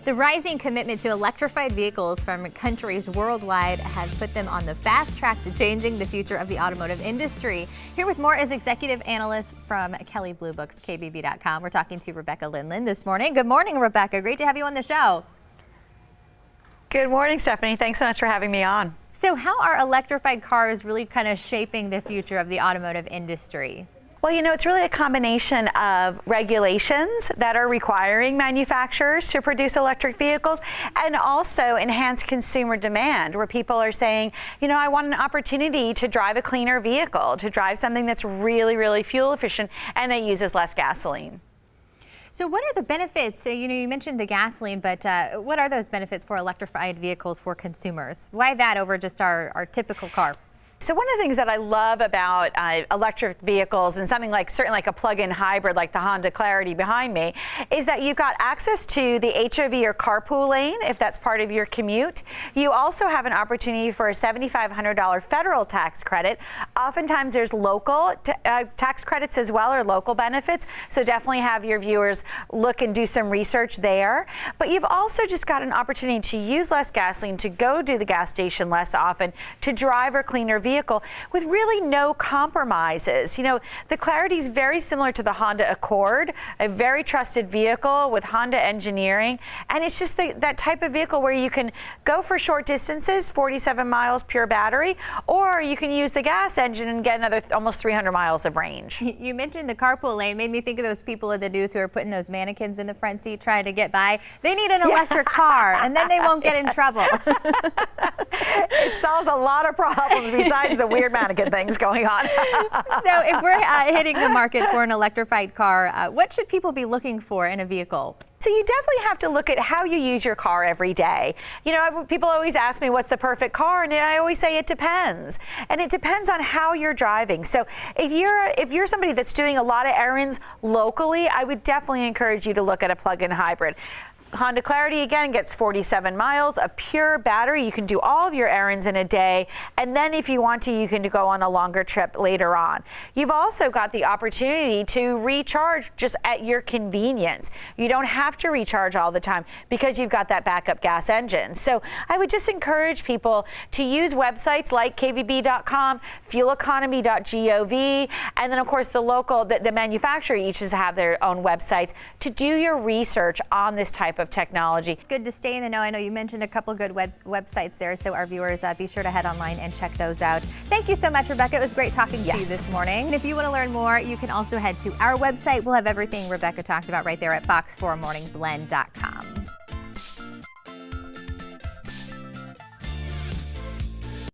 The rising commitment to electrified vehicles from countries worldwide has put them on the fast track to changing the future of the automotive industry. Here with more is executive analyst from Kelley Blue Book's KBB.com. We're talking to Rebecca Lindland this morning. Good morning, Rebecca. Great to have you on the show. Good morning, Stephanie. Thanks so much for having me on. So how are electrified cars really kind of shaping the future of the automotive industry? Well, you know, it's really a combination of regulations that are requiring manufacturers to produce electric vehicles and also enhanced consumer demand, where people are saying, you know, I want an opportunity to drive a cleaner vehicle, to drive something that's really, really fuel efficient and that uses less gasoline. So what are the benefits? So, you know, you mentioned the gasoline, but what are those benefits for electrified vehicles for consumers? Why that over just our typical car? So one of the things that I love about electric vehicles and something like certainly like a plug-in hybrid like the Honda Clarity behind me is that you've got access to the HOV or carpool lane if that's part of your commute. You also have an opportunity for a $7,500 federal tax credit. Oftentimes there's local tax credits as well, or local benefits. So definitely have your viewers look and do some research there. But you've also just got an opportunity to use less gasoline, to go to the gas station less often, to drive a cleaner vehicle with really no compromises. You know, the Clarity is very similar to the Honda Accord, a very trusted vehicle with Honda engineering, and it's just that type of vehicle where you can go for short distances, 47 miles pure battery, or you can use the gas engine and get another almost 300 miles of range. You mentioned the carpool lane, made me think of those people in the news who are putting those mannequins in the front seat trying to get by. They need an electric car, and then they won't get in trouble. It solves a lot of problems besides the weird mannequin things going on. So if we're hitting the market for an electrified car, what should people be looking for in a vehicle? So you definitely have to look at how you use your car every day. You know, people always ask me what's the perfect car, and I always say it depends. And it depends on how you're driving. So if you're somebody that's doing a lot of errands locally, I would definitely encourage you to look at a plug-in hybrid. Honda Clarity, again, gets 47 miles, a pure battery. You can do all of your errands in a day, and then if you want to, you can go on a longer trip later on. You've also got the opportunity to recharge just at your convenience. You don't have to recharge all the time because you've got that backup gas engine. So I would just encourage people to use websites like KBB.com, fueleconomy.gov, and then, of course, the manufacturer each have their own websites to do your research on this type of technology. It's good to stay in the know. I know you mentioned a couple good websites there, so our viewers be sure to head online and check those out. Thank you so much, Rebecca. It was great talking to you this morning. And if you want to learn more, you can also head to our website. We'll have everything Rebecca talked about right there at box4morningblend.com.